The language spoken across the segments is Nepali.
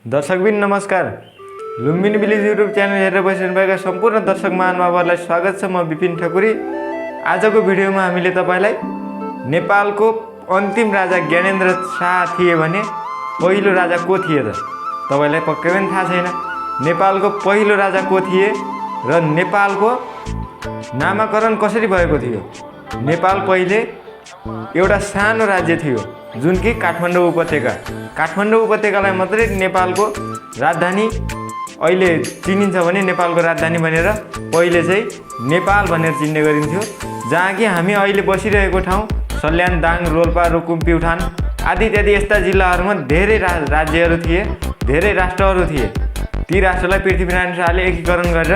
दर्शकबिन नमस्कार। लुम्बिनी भिलेज युट्युब च्यानल हेरेर बसिरहनुभएका सम्पूर्ण दर्शक महानुभावहरूलाई स्वागत छ। म विपिन ठकुरी। आजको भिडियोमा हामीले तपाईलाई नेपालको अन्तिम राजा ज्ञानेन्द्र शाह थिए भने पहिलो राजा को थिए त? तपाईलाई पक्कै पनि थाहा छैन। नेपालको पहिलो राजा को थिए र नेपालको नामाकरण कसरी भएको थियो? नेपाल पहिले एउटा सानो राज्य थियो जुन कि काठमाडौँ उपत्यकालाई मात्रै नेपालको राजधानी अहिले चिनिन्छ भने नेपालको राजधानी भनेर पहिले चाहिँ नेपाल भनेर चिन्ने गरिन्थ्यो। जहाँ कि हामी अहिले बसिरहेको ठाउँ सल्यान, दाङ, रोल्पा, रुकुम, प्युठान आदि इत्यादि यस्ता जिल्लाहरूमा धेरै राज्यहरू थिए, धेरै राष्ट्रहरू थिए। ती राष्ट्रलाई पृथ्वीनारायण शाहले एकीकरण गरेर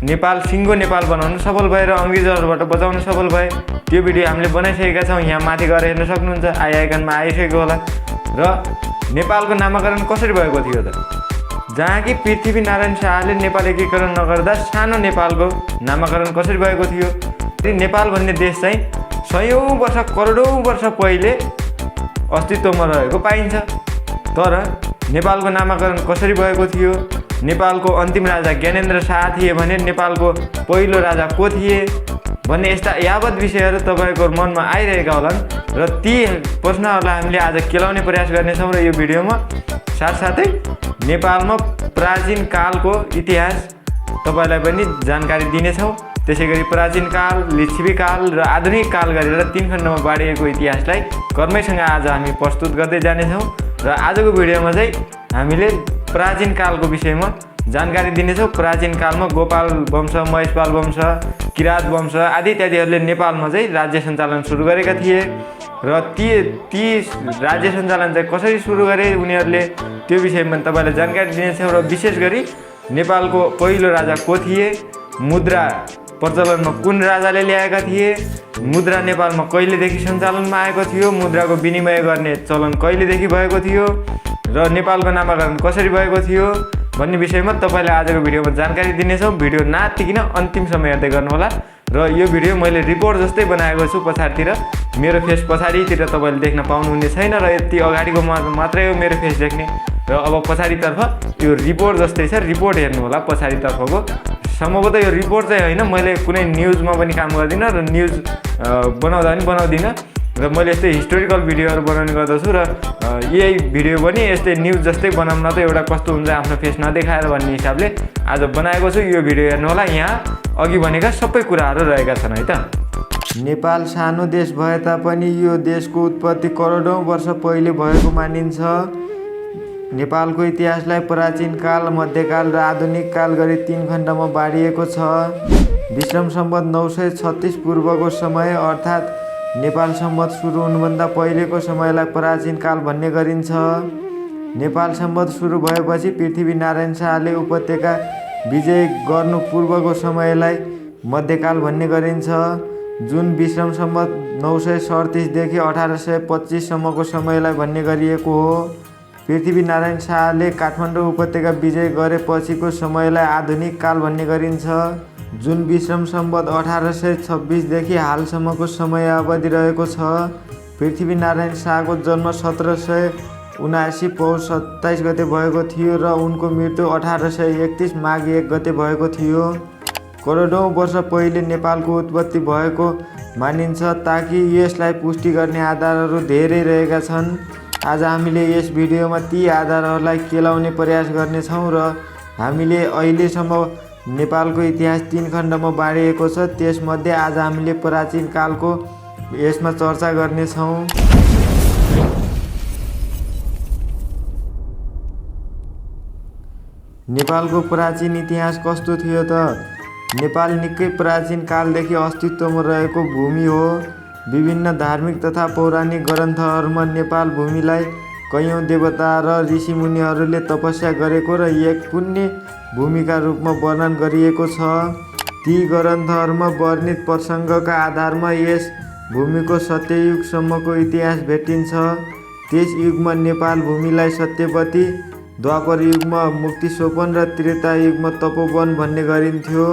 नेपाल सिङ्गो नेपाल बनाउन सफल भए र अङ्ग्रेजहरूबाट बचाउन सफल भए। त्यो भिडियो हामीले बनाइसकेका छौँ, यहाँ माथि गएर हेर्न सक्नुहुन्छ, आइकनमा आइसकेको होला। र नेपालको नामाकरण कसरी भएको थियो त? जहाँ कि पृथ्वीनारायण शाहले नेपाल एकीकरण नगर्दा सानो नेपालको नामाकरण कसरी भएको थियो? त्यो नेपाल भन्ने देश चाहिँ सयौँ वर्ष, करोडौँ वर्ष पहिले अस्तित्वमा रहेको पाइन्छ। तर नेपालको नामाकरण कसरी भएको थियो? नेपालको अन्तिम राजा ज्ञानेन्द्र शाह थिए भने नेपालको पहिलो राजा को थिए भन्ने यस्ता यावत विषयहरू तपाईँको मनमा आइरहेका होलान् र ती प्रश्नहरूलाई हामीले आज केलाउने प्रयास गर्नेछौँ। र यो भिडियोमा साथसाथै नेपालमा प्राचीन कालको इतिहास तपाईँलाई पनि जानकारी दिनेछौँ। त्यसै गरी प्राचीन काल, लिच्छवी काल र आधुनिक काल गरेर 3 खण्डमा बाँडिएको इतिहासलाई कर्मैसँग आज हामी प्रस्तुत गर्दै जानेछौँ। र आजको भिडियोमा चाहिँ हामीले प्राचीन कालको विषयमा जानकारी दिनेछौँ। प्राचीन कालमा गोपाल वंश, महेशपाल वंश, किरात वंश आदि इत्यादिहरूले नेपालमा चाहिँ राज्य सञ्चालन सुरु गरेका थिए र ती राज्य सञ्चालन चाहिँ कसरी सुरु गरे उनीहरूले त्यो विषयमा तपाईँलाई जानकारी दिनेछौँ। र विशेष गरी नेपालको पहिलो राजा को थिए, मुद्रा प्रचलनमा कुन राजाले ल्याएका थिए, मुद्रा नेपालमा कहिलेदेखि सञ्चालनमा आएको थियो, मुद्राको विनिमय गर्ने चलन कहिलेदेखि भएको थियो र नेपालको नामाकरण कसरी भएको थियो भन्ने विषयमा तपाईँलाई आजको भिडियोमा जानकारी दिनेछौँ। भिडियो नआत्तिकिन अन्तिम समय हेर्दै गर्नुहोला। र यो भिडियो मैले रिपोर्ट जस्तै बनाएको छु। पछाडितिर मेरो फेस पछाडितिर तपाईँले देख्न पाउनुहुने छैन र यति अगाडिको मात्रै हो मेरो फेस देख्ने। र अब पछाडितर्फ यो रिपोर्ट जस्तै छ, रिपोर्ट हेर्नु होला पछाडितर्फको। सम्भवतः यो रिपोर्ट चाहिँ होइन, मैले कुनै न्युजमा पनि काम गर्दिनँ र न्युज बनाउँदा पनि बनाउँदिनँ र मैले यस्तै हिस्टोरिकल भिडियोहरू बनाउने गर्दछु। र यही भिडियो पनि यस्तै न्युज जस्तै बनाउन त एउटा कस्तो हुन्छ आफ्नो फेस नदेखाएर भन्ने हिसाबले आज बनाएको छु। यो भिडियो हेर्नु होला, यहाँ अघि भनेका सबै कुराहरू रहेका छन् है त। नेपाल सानो देश भए तापनि यो देशको उत्पत्ति करोडौँ वर्ष पहिले भएको मानिन्छ। नेपालको इतिहासलाई प्राचीन काल, मध्यकाल र आधुनिक काल गरी 3 खण्डमा बाँडिएको छ। विक्रम सम्वत 936 पूर्वको समय अर्थात् नेपाल सम्वत सुरु हुनुभन्दा पहिलेको समयलाई प्राचीन काल भन्ने गरिन्छ। नेपाल सम्वत सुरु भएपछि पृथ्वीनारायण शाहले उपत्यका विजय गर्नु पूर्वको समयलाई मध्यकाल भन्ने गरिन्छ, जुन विक्रम सम्वत 937 देखि 1825 सम्मको समयलाई भन्ने गरिएको हो। पृथ्वीनारायण शाहले काठमाडौँ उपत्यका विजय गरेपछिको समयलाई आधुनिक काल भन्ने गरिन्छ, जुन विक्रम सम्वत 1826 देखि हालसम्मको समय अवधि रहेको छ। पृथ्वीनारायण शाहको जन्म 1779 पौष 27 गते भएको थियो र उनको मृत्यु 1831 माघ 1 गते भएको थियो। करोडौँ वर्ष पहिले नेपालको उत्पत्ति भएको मानिन्छ, ताकि यसलाई पुष्टि गर्ने आधारहरू धेरै रहेका छन्। आज हामीले यस भिडियोमा ती आधारहरूलाई केलाउने प्रयास गर्नेछौँ र हामीले अहिलेसम्म नेपालको इतिहास 3 खण्डमा बाँडिएको छ। त्यसमध्ये आज हामीले प्राचीन कालको यसमा चर्चा गर्नेछौँ। नेपालको प्राचीन इतिहास कस्तो थियो त? नेपाल निकै प्राचीन कालदेखि अस्तित्वमा रहेको भूमि हो। विभिन्न धार्मिक तथा पौराणिक ग्रन्थहरूमा नेपाल भूमिलाई कैयौँ देवता र ऋषिमुनिहरूले तपस्या गरेको र एक पुण्य भूमिका रूपमा वर्णन गरिएको छ। ती ग्रन्थहरूमा वर्णित प्रसङ्गका आधारमा यस भूमिको सत्ययुगसम्मको इतिहास भेटिन्छ। त्यस युगमा नेपाल भूमिलाई सत्यवती, द्वापर युगमा मुक्तिसोपन र त्रेता युगमा तपोवन भन्ने गरिन्थ्यो।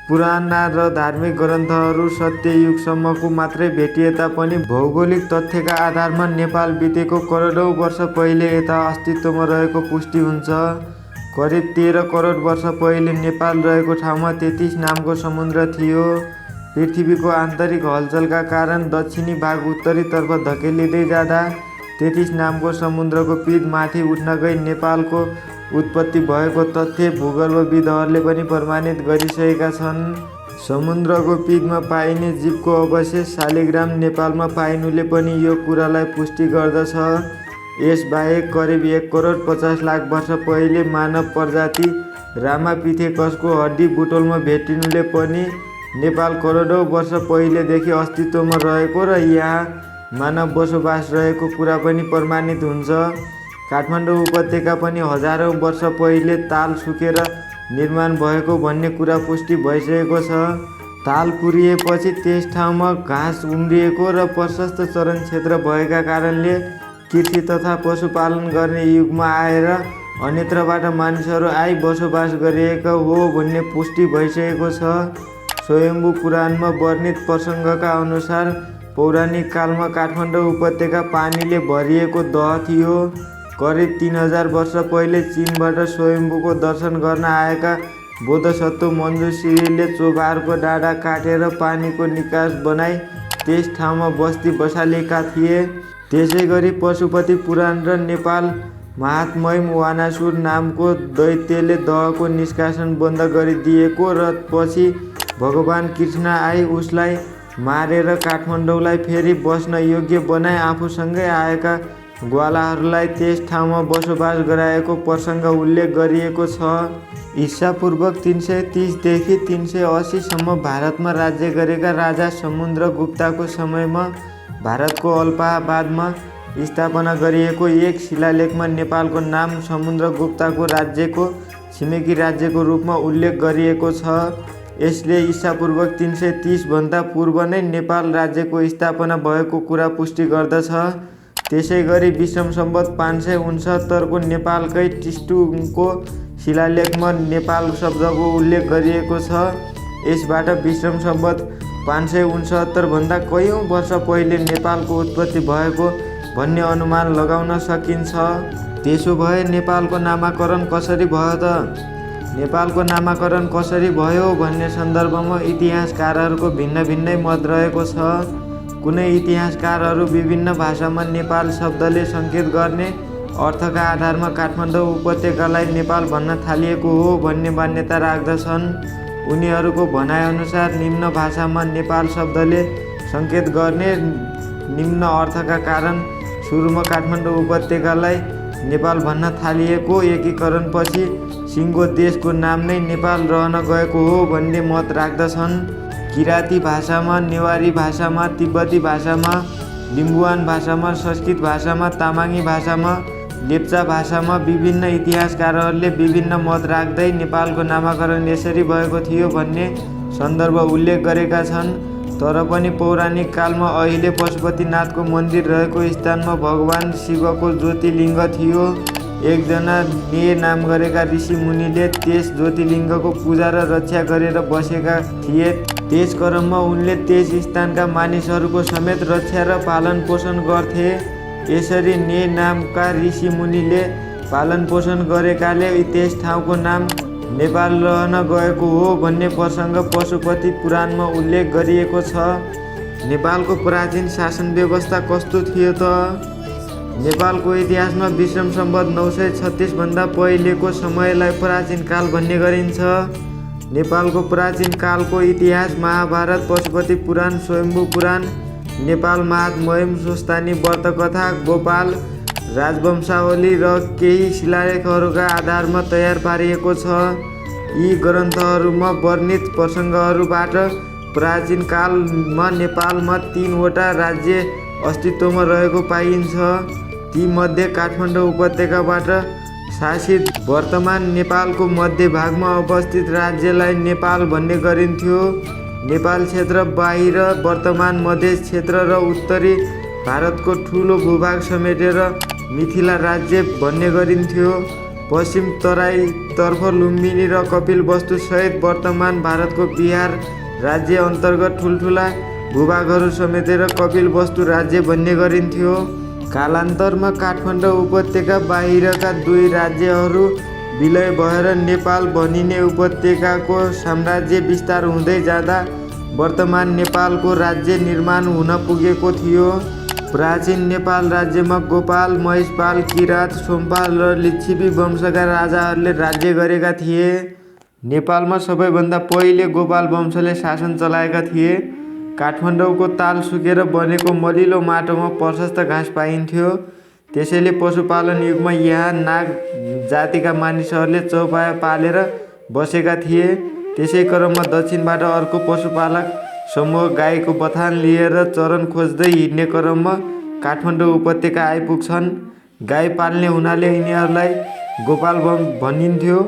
पुराण र धार्मिक ग्रन्थहरू सत्ययुगसम्मको मात्रै भेटिए तापनि भौगोलिक तथ्यका आधारमा नेपाल बितेको करोडौँ वर्ष पहिले यता अस्तित्वमा रहेको पुष्टि हुन्छ। करिब 13 करोड वर्ष पहिले नेपाल रहेको ठाउँमा 33 नामको समुद्र थियो। पृथ्वीको आन्तरिक हलचलका कारण दक्षिणी भाग उत्तरीतर्फ धकेलिँदै जाँदा 33 नामको समुद्रको पिँध माथि उठ्न गई नेपालको उत्पत्ति भएको तथ्य भूगर्भविदहरूले पनि प्रमाणित गरिसकेका छन्। समुद्रको पिँधमा पाइने जीवको अवशेष शालिग्राम नेपालमा पाइनुले पनि यो कुरालाई पुष्टि गर्दछ। यसबाहेक करिब 1 करोड 50 लाख वर्ष पहिले मानव प्रजाति रामापिथेकसको हड्डी बुटोलमा भेटिनुले पनि नेपाल करोडौँ वर्ष पहिलेदेखि अस्तित्वमा रहेको र यहाँ मानव बसोबास रहेको कुरा पनि प्रमाणित हुन्छ। काठमाडौँ उपत्यका पनि हजारौँ वर्ष पहिले ताल सुकेर निर्माण भएको भन्ने कुरा पुष्टि भइसकेको छ। ताल पुरिएपछि त्यस ठाउँमा घाँस उम्रिएको र प्रशस्त चरण क्षेत्र भएका कारणले कृषि तथा पशुपालन गर्ने युगमा आएर अन्यत्रबाट मानिसहरू आई बसोबास गरिएको हो भन्ने पुष्टि भइसकेको छ। स्वयम्भू पुराणमा वर्णित प्रसङ्गका अनुसार पौराणिक कालमा काठमाडौँ उपत्यका पानीले भरिएको दह थियो। करिब 3000 वर्ष पहिले चीनबाट स्वयम्भूको दर्शन गर्न आएका बोधसत्व मञ्जुश्रीले चोभारको डाँडा काटेर पानीको निकास बनाई त्यस ठाउँमा बस्ती बसालेका थिए। त्यसै गरी पशुपति पुराण र नेपाल महात्म्यम वानासुर नामको दैत्यले दहको निष्कासन बन्द गरिदिएको र पछि भगवान कृष्ण आई उसलाई मारेर काठमाडौँलाई फेरि बस्न योग्य बनाई आफूसँगै आएका ग्वालाहरूलाई त्यस ठाउँमा बसोबास गराएको प्रसङ्ग उल्लेख गरिएको छ। ईसापूर्व 330 देखि 380 सम्म भारतमा राज्य गरेका राजा समुद्रगुप्तको समयमा भारतको अल्लाहाबादमा स्थापना गरिएको एक शिलालेखमा नेपालको नाम समुद्रगुप्तको राज्यको छिमेकी राज्यको रूपमा उल्लेख गरिएको छ। यसले ईसापूर्व 330 भन्दा पूर्व नै नेपाल राज्यको स्थापना भएको कुरा पुष्टि गर्दछ। त्यसै गरी विक्रम सम्वत 569 को नेपालकै टिस्टुङको शिलालेखमा नेपाल शब्दको उल्लेख गरिएको छ। यसबाट विक्रम सम्वत 569 भन्दा कयौँ वर्ष पहिले नेपालको उत्पत्ति भएको भन्ने अनुमान लगाउन सकिन्छ। त्यसो भए नेपालको नामाकरण कसरी भयो त? नेपालको नामाकरण कसरी भयो भन्ने सन्दर्भमा इतिहासकारहरूको भिन्न भिन्नै मत रहेको छ। कुनै इतिहासकारहरू विभिन्न भाषामा नेपाल शब्दले सङ्केत गर्ने अर्थका आधारमा काठमाडौँ उपत्यकालाई नेपाल भन्न थालिएको हो भन्ने मान्यता राख्दछन्। उनीहरूको भनाइअनुसार निम्न भाषामा नेपाल शब्दले सङ्केत गर्ने निम्न अर्थका कारण सुरुमा काठमाडौँ उपत्यकालाई नेपाल भन्न थालिएको एकीकरणपछि सिङ्गो देशको नाम नै नेपाल रहन गएको हो भन्ने मत राख्दछन्। किराँती भाषामा, नेवारी भाषामा, तिब्बती भाषामा, लिम्बुवान भाषामा, संस्कृत भाषामा, तामाङी भाषामा, लेप्चा भाषामा विभिन्न इतिहासकारहरूले विभिन्न मत राख्दै नेपालको नामाकरण यसरी भएको थियो भन्ने सन्दर्भ उल्लेख गरेका छन्। तर पनि पौराणिक कालमा अहिले पशुपतिनाथको मन्दिर रहेको स्थानमा भगवान शिवको ज्योतिलिङ्ग थियो। एकजना ने नाम गरेका ऋषि मुनिले त्यस ज्योतिलिङ्गको पूजा र रक्षा गरेर बसेका थिए। त्यस क्रममा उनले त्यस स्थानका मानिसहरूको समेत रक्षा र पालन पोषण गर्थे। यसरी ने नामका ऋषि मुनिले पालन पोषण गरेकाले त्यस ठाउँको नाम नेपाल रहन गएको हो भन्ने प्रसङ्ग पशुपति पुराणमा उल्लेख गरिएको छ। नेपालको प्राचीन शासन व्यवस्था कस्तो थियो त? नेपालको इतिहासमा विक्रम सम्वत 936 भन्दा पहिलेको समयलाई प्राचीन काल भन्ने गरिन्छ। नेपालको प्राचीन कालको इतिहास महाभारत, पशुपति पुराण, स्वयम्भू पुराण, नेपाल महात्म्यम, स्वस्तानी व्रतकथा, गोपाल राजवंशावली र केही शिलालेखहरूका आधारमा तयार पारिएको छ। यी ग्रन्थहरूमा वर्णित प्रसङ्गहरूबाट प्राचीन कालमा नेपालमा 3 वटा राज्य अस्तित्वमा रहेको पाइन्छ। तीमध्ये काठमाडौँ उपत्यकाबाट शासित वर्तमान नेपालको मध्यभागमा अवस्थित राज्यलाई नेपाल भन्ने गरिन्थ्यो। नेपाल क्षेत्र बाहिर वर्तमान मधेस क्षेत्र र उत्तरी भारतको ठुलो भूभाग समेटेर मिथिला राज्य भन्ने गरिन्थ्यो। पश्चिम तराईतर्फ लुम्बिनी र कपिलवस्तु सहित वर्तमान भारतको बिहार राज्य अन्तर्गत ठुल्ठुला भूभागहरू समेटेर कपिलवस्तु राज्य भन्ने गरिन्थ्यो। कालान्तरमा काठमाडौँ उपत्यका बाहिरका दुई राज्यहरू विलय भएर नेपाल भनिने उपत्यकाको साम्राज्य विस्तार हुँदै जाँदा वर्तमान नेपालको राज्य निर्माण हुन पुगेको थियो। प्राचीन नेपाल राज्यमा गोपाल, महिषपाल, किरात, सोमपाल र लिच्छवी वंशका राजाहरूले राज्य गरेका थिए। नेपालमा सबैभन्दा पहिले गोपाल वंशले शासन चलाएका थिए। काठमाडौँको ताल सुकेर बनेको मलिलो माटोमा प्रशस्त घाँस पाइन्थ्यो। त्यसैले पशुपालन युगमा यहाँ नाग जातिका मानिसहरूले चौपाया पालेर बसेका थिए। त्यसै क्रममा दक्षिणबाट अर्को पशुपालक समूह गाईको बथान लिएर चरन खोज्दै हिँड्ने क्रममा काठमाडौँ उपत्यका आइपुग्छन्। गाई पाल्ने हुनाले यिनीहरूलाई गोपाल भनिन्थ्यो।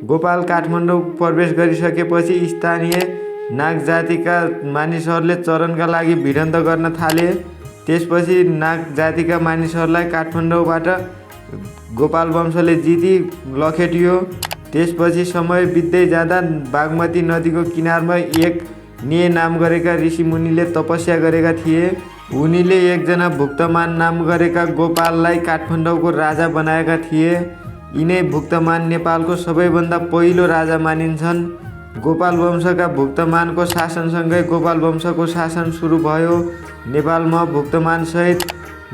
गोपाल काठमाडौँ प्रवेश गरिसकेपछि स्थानीय नाग जातिका मानिसहरूले चरनका लागि भिडन्त गर्न थाले। त्यसपछि नाग जातिका मानिसहरूलाई काठमाडौँबाट गोपाल वंशले जिती लखेट्यो। त्यसपछि समय बित्दै जाँदा बागमती नदीको किनारमा एक ने नाम गरेका ऋषिमुनिले तपस्या गरेका थिए। उनीले एकजना भुक्तमान नाम गरेका गोपाललाई काठमाडौँको राजा बनाएका थिए। यिनै भुक्तमान नेपालको सबैभन्दा पहिलो राजा मानिन्छन्। गोपाल वंशका भुक्तमानको शासनसँगै गोपाल वंशको शासन सुरु भयो। नेपालमा भुक्तमान सहित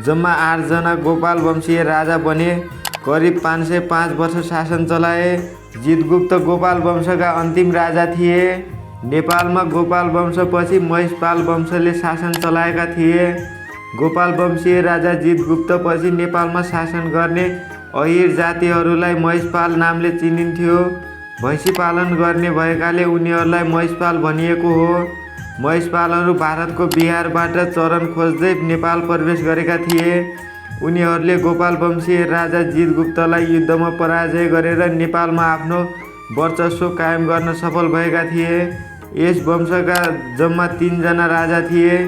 जम्मा 8 जना गोपाल वंशीय राजा बने। करिब 505 वर्ष शासन चलाए। जितगुप्त गोपाल वंशका अन्तिम राजा थिए। नेपालमा गोपाल वंशपछि महिषपाल वंशले शासन चलाएका थिए। गोपाल वंशीय राजा जितगुप्तपछि नेपालमा शासन गर्ने अहिर जातिहरूलाई महिषपाल नामले चिनिन्थ्यो। भैँसी पालन गर्ने भएकाले उनीहरूलाई महिषपाल भनिएको हो। महिषपालहरू भारतको बिहारबाट चरन खोज्दै नेपाल प्रवेश गरेका थिए। उनीहरूले गोपाल वंशीय राजा जितगुप्तलाई युद्धमा पराजय गरेर नेपालमा आफ्नो वर्चस्व कायम गर्न सफल भएका थिए। यस वंशका जम्मा 3 जना राजा थिए।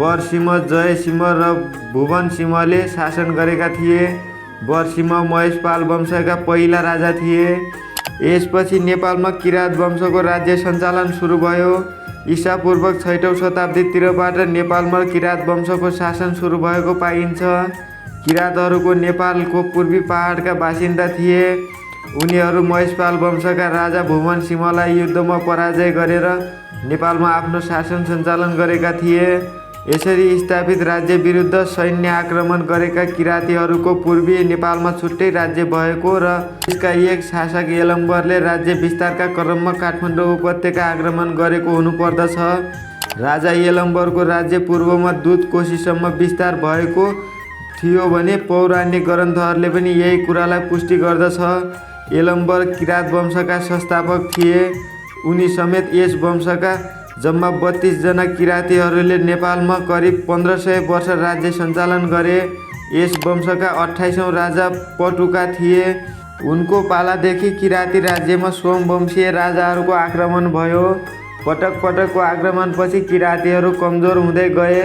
वरसिंह, जयसिंह र भुवनसिंहले शासन गरेका थिए। वरसिंह महिषपाल वंशका पहिला राजा थिए। यसपछि नेपालमा किरात वंशको राज्य सञ्चालन सुरु भयो। ईसापूर्व 6औँ शताब्दीतिरबाट नेपालमा किरात वंशको शासन सुरु भएको पाइन्छ। किरातहरूको नेपालको पूर्वी पहाडका बासिन्दा थिए। उनीहरू महिषपाल वंशका राजा भुवनसिंहलाई युद्धमा पराजय गरेर नेपालमा आफ्नो शासन सञ्चालन गरेका थिए। यसरी स्थापित राज्य विरुद्ध सैन्य आक्रमण गरेका किरातीहरूको पूर्वी नेपालमा छुट्टै राज्य भएको र यसका एक शासक यलम्बरले राज्य विस्तारका क्रममा काठमाडौँ उपत्यका आक्रमण गरेको हुनुपर्दछ। राजा यलम्बरको राज्य पूर्वमा दुध कोशीसम्म विस्तार भएको थियो भने पौराणिक ग्रन्थहरूले पनि यही कुरालाई पुष्टि गर्दछ। यलम्बर किरात वंशका संस्थापक थिए। उनी समेत यस वंशका जम्मा 32 जना किरातीहरूले नेपालमा करिब 1500 वर्ष राज्य सञ्चालन गरे। यस वंशका 28औं राजा पटुका थिए। उनको पालादेखि किराती राज्यमा सोमवंशीय राजाहरूको आक्रमण भयो। पटक पटकको आक्रमणपछि किरातीहरू कमजोर हुँदै गए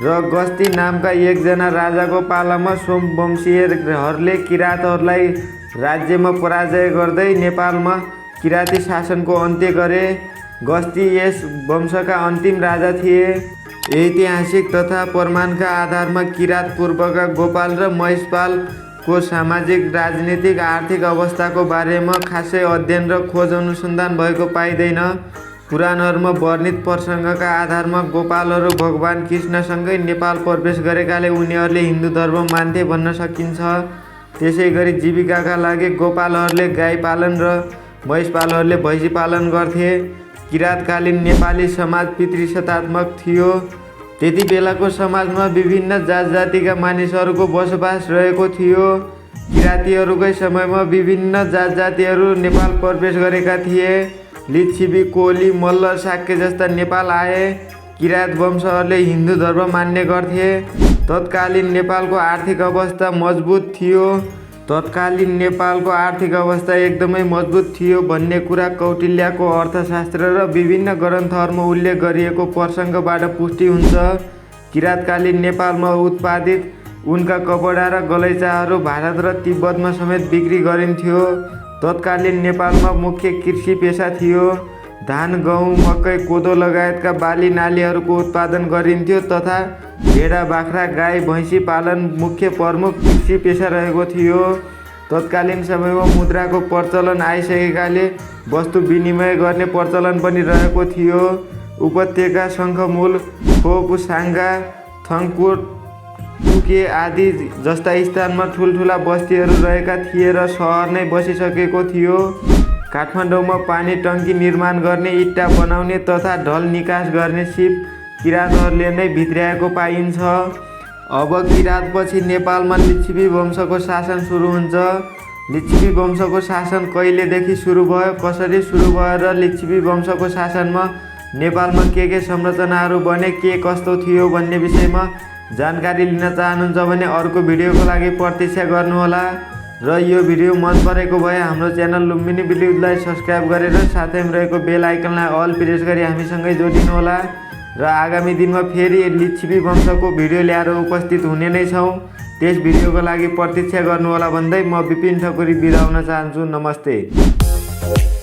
र गस्ती नामका एकजना राजाको पालामा सोमवंशीयहरूले किरातहरूलाई राज्यमा पराजय गर्दै नेपालमा किराती शासनको अन्त्य गरे। गस्ती यस वंशका अन्तिम राजा थिए। ऐतिहासिक तथा प्रमाणका आधारमा किरात पूर्वका गोपाल र महिषपालको सामाजिक, राजनीतिक, आर्थिक अवस्थाको बारेमा खासै अध्ययन र खोज अनुसन्धान भएको पाइँदैन। पुराणहरूमा वर्णित प्रसङ्गका आधारमा गोपालहरू भगवान कृष्णसँगै नेपाल प्रवेश गरेकाले उनीहरूले हिन्दू धर्म मान्थे भन्न सकिन्छ। त्यसै गरी जीविकाका लागि गोपालहरूले गाई पालन र महिषपालहरूले भैँसी पालन गर्थे। किरातकालीन नेपाली समाज पितृसत्तात्मक थियो। त्यति बेलाको समाजमा विभिन्न जात जातिका मानिसहरूको बसोबास रहेको थियो। किरातीहरूकै समयमा विभिन्न जात जातिहरू नेपाल प्रवेश गरेका थिए। लिच्छवी, कोली, मल्ल, शाक्य जस्ता नेपाल आए। किरात वंशहरूले हिन्दू धर्म मान्ने गर्थे। तत्कालीन नेपालको आर्थिक अवस्था मजबुत थियो। तत्कालीन नेपालको आर्थिक अवस्था एकदमै मजबुत थियो भन्ने कुरा कौटिल्यको अर्थशास्त्र र विभिन्न ग्रन्थहरूमा उल्लेख गरिएको प्रसङ्गबाट पुष्टि हुन्छ। किरातकालीन नेपालमा उत्पादित उनका कपडा र गलैँचाहरू भारत र तिब्बतमा समेत बिक्री गरिन्थ्यो। तत्कालीन नेपालमा मुख्य कृषि पेशा थियो। धान, गहुँ, मकै, कोदो लगायतका बाली नालीहरूको उत्पादन गरिन्थ्यो तथा भेडा, बाख्रा, गाई, भैँसी पालन मुख्य प्रमुख कृषि पेशा रहेको थियो। तत्कालीन समयमा मुद्राको प्रचलन आइसकेकाले वस्तु विनिमय गर्ने प्रचलन पनि रहेको थियो। उपत्यका शङ्खमूल, खोप, साङ्गा, थङपुर, टुके आदि जस्ता स्थानमा ठुल्ठुला बस्तीहरू रहेका थिए र सहर नै बसिसकेको थियो। काठमाडौँमा पानी टङ्की निर्माण गर्ने, इट्टा बनाउने तथा ढल निकास गर्ने सिप किराँतहरूले नै भित्र्याएको पाइन्छ। अब किराँतपछि नेपालमा लिच्छवी वंशको शासन सुरु हुन्छ। लिच्छवी वंशको शासन कहिलेदेखि सुरु भयो, कसरी सुरु भयो र लिच्छवी वंशको शासनमा नेपालमा के संरचनाहरू बने, के कस्तो थियो भन्ने विषयमा जानकारी लिन चाहनुहुन्छ भने अर्को भिडियोको लागि प्रतीक्षा गर्नुहोला। र यो भिडियो मन परेको भए हाम्रो च्यानल लुम्बिनी विलेजलाई सब्सक्राइब गरेर साथैमा रहेको बेल आइकनलाई अल प्रेस गरी हामीसँगै जोडिनुहोला। र आगामी दिनमा फेरि लिच्छवी वंशको भिडियो ल्याएर उपस्थित हुने नै छौँ। त्यस भिडियोको लागि प्रतीक्षा गर्नुहोला भन्दै म विपिन ठकुरी बिदा हुन चाहन्छु। नमस्ते।